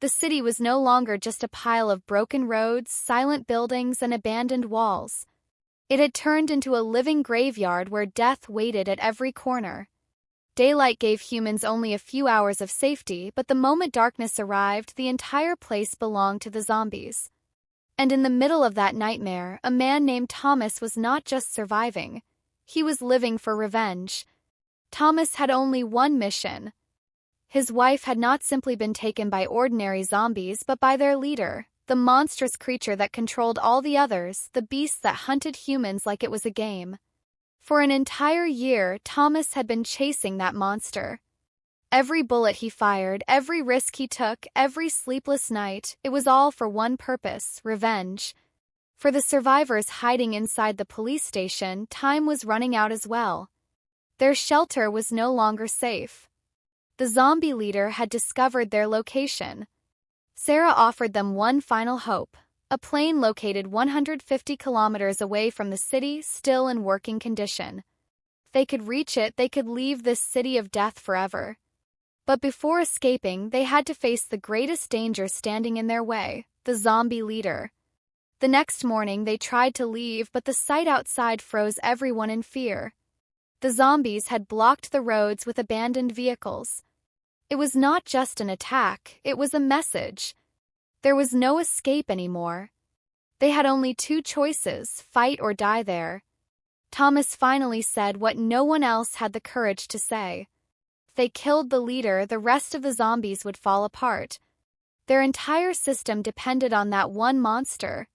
The city was no longer just a pile of broken roads, silent buildings, and abandoned walls. It had turned into a living graveyard where death waited at every corner. Daylight gave humans only a few hours of safety, but the moment darkness arrived, the entire place belonged to the zombies. And in the middle of that nightmare, a man named Thomas was not just surviving. He was living for revenge. Thomas had only one mission. His wife had not simply been taken by ordinary zombies, but by their leader, the monstrous creature that controlled all the others, the beast that hunted humans like it was a game. For an entire year, Thomas had been chasing that monster. Every bullet he fired, every risk he took, every sleepless night, it was all for one purpose: revenge. For the survivors hiding inside the police station, time was running out as well. Their shelter was no longer safe. The zombie leader had discovered their location. Sarah offered them one final hope: a plane located 150 kilometers away from the city, still in working condition. If they could reach it, they could leave this city of death forever. But before escaping, they had to face the greatest danger standing in their way: the zombie leader. The next morning, they tried to leave, but the sight outside froze everyone in fear. The zombies had blocked the roads with abandoned vehicles. It was not just an attack, it was a message. There was no escape anymore. They had only two choices: fight or die there. Thomas finally said what no one else had the courage to say. If they killed the leader, the rest of the zombies would fall apart. Their entire system depended on that one monster.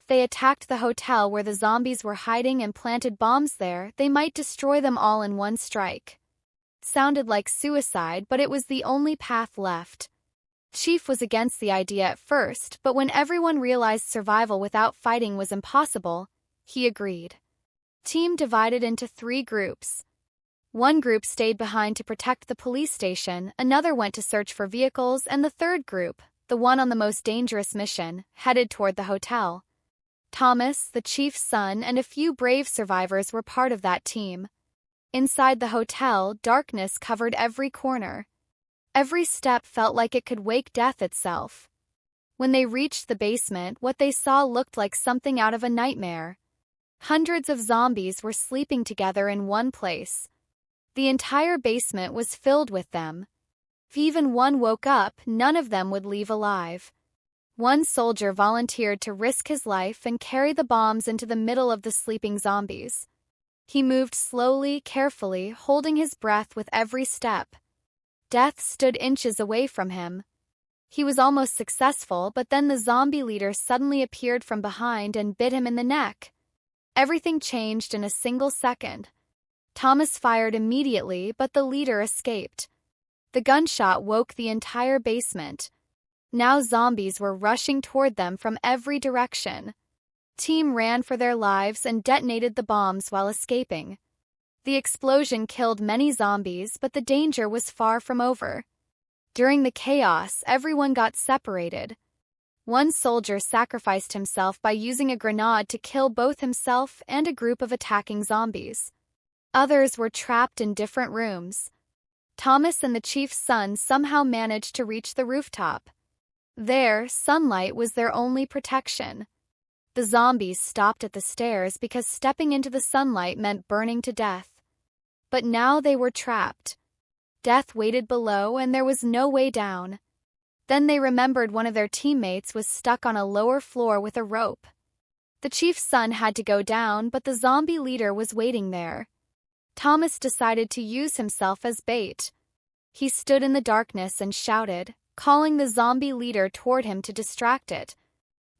If they attacked the hotel where the zombies were hiding and planted bombs there, they might destroy them all in one strike. It sounded like suicide, but it was the only path left. Chief was against the idea at first, but when everyone realized survival without fighting was impossible, he agreed. Team divided into 3 groups. One group stayed behind to protect the police station, another went to search for vehicles, and the third group, the one on the most dangerous mission, headed toward the hotel. Thomas, the chief's son, and a few brave survivors were part of that team. Inside the hotel, darkness covered every corner. Every step felt like it could wake death itself. When they reached the basement, what they saw looked like something out of a nightmare. Hundreds of zombies were sleeping together in one place. The entire basement was filled with them. If even one woke up, none of them would leave alive. One soldier volunteered to risk his life and carry the bombs into the middle of the sleeping zombies. He moved slowly, carefully, holding his breath with every step. Death stood inches away from him. He was almost successful, but then the zombie leader suddenly appeared from behind and bit him in the neck. Everything changed in a single second. Thomas fired immediately, but the leader escaped. The gunshot woke the entire basement. Now zombies were rushing toward them from every direction. Team ran for their lives and detonated the bombs while escaping. The explosion killed many zombies, but the danger was far from over. During the chaos, everyone got separated. One soldier sacrificed himself by using a grenade to kill both himself and a group of attacking zombies. Others were trapped in different rooms. Thomas and the chief's son somehow managed to reach the rooftop. There, sunlight was their only protection. The zombies stopped at the stairs because stepping into the sunlight meant burning to death. But now they were trapped. Death waited below and there was no way down. Then they remembered one of their teammates was stuck on a lower floor with a rope. The chief's son had to go down, but the zombie leader was waiting there. Thomas decided to use himself as bait. He stood in the darkness and shouted, calling the zombie leader toward him to distract it.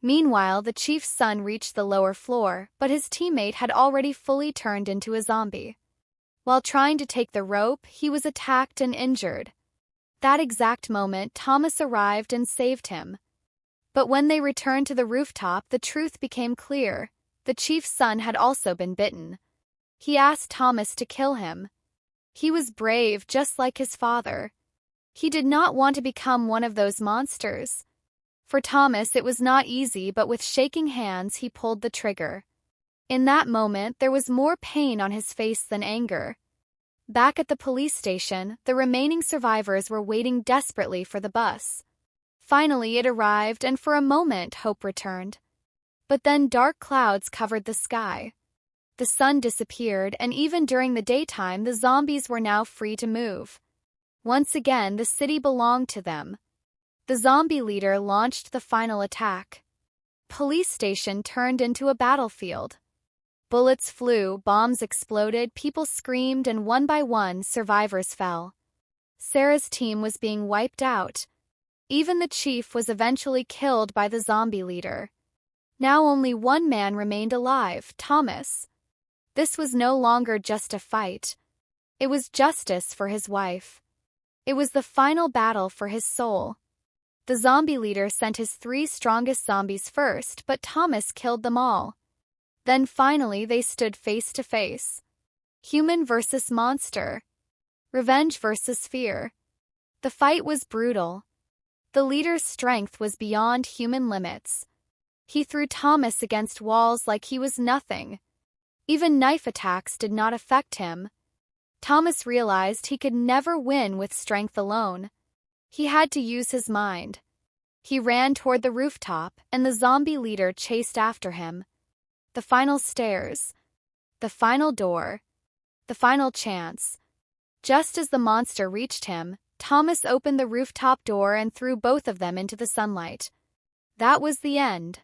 Meanwhile, the chief's son reached the lower floor, but his teammate had already fully turned into a zombie. While trying to take the rope, he was attacked and injured. That exact moment, Thomas arrived and saved him. But when they returned to the rooftop, the truth became clear. The chief's son had also been bitten. He asked Thomas to kill him. He was brave, just like his father. He did not want to become one of those monsters. For Thomas, it was not easy, but with shaking hands, he pulled the trigger. In that moment, there was more pain on his face than anger. Back at the police station, the remaining survivors were waiting desperately for the bus. Finally it arrived, and for a moment hope returned. But then dark clouds covered the sky. The sun disappeared, and even during the daytime the zombies were now free to move. Once again the city belonged to them. The zombie leader launched the final attack. Police station turned into a battlefield. Bullets flew, bombs exploded, people screamed, and one by one survivors fell. Sarah's team was being wiped out. Even the chief was eventually killed by the zombie leader. Now only one man remained alive, Thomas. This was no longer just a fight. It was justice for his wife. It was the final battle for his soul. The zombie leader sent his 3 strongest zombies first, but Thomas killed them all. Then finally they stood face to face. Human versus monster. Revenge versus fear. The fight was brutal. The leader's strength was beyond human limits. He threw Thomas against walls like he was nothing. Even knife attacks did not affect him. Thomas realized he could never win with strength alone. He had to use his mind. He ran toward the rooftop, and the zombie leader chased after him. The final stairs. The final door. The final chance. Just as the monster reached him, Thomas opened the rooftop door and threw both of them into the sunlight. That was the end.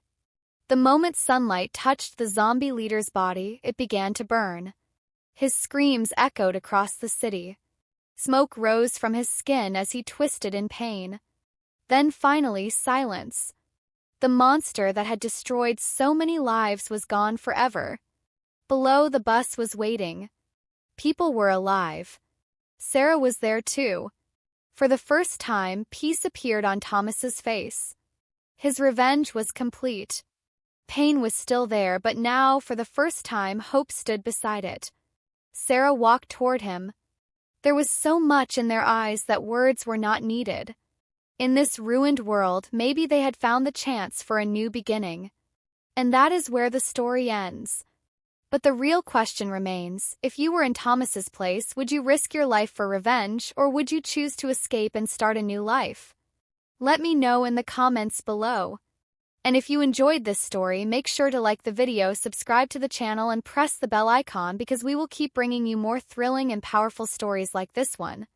The moment sunlight touched the zombie leader's body, it began to burn. His screams echoed across the city. Smoke rose from his skin as he twisted in pain. Then finally, silence. The monster that had destroyed so many lives was gone forever. Below, the bus was waiting. People were alive. Sarah was there too. For the first time, peace appeared on Thomas's face. His revenge was complete. Pain was still there, but now, for the first time, hope stood beside it. Sarah walked toward him. There was so much in their eyes that words were not needed. In this ruined world, maybe they had found the chance for a new beginning. And that is where the story ends. But the real question remains, if you were in Thomas's place, would you risk your life for revenge, or would you choose to escape and start a new life? Let me know in the comments below. And if you enjoyed this story, make sure to like the video, subscribe to the channel, and press the bell icon because we will keep bringing you more thrilling and powerful stories like this one.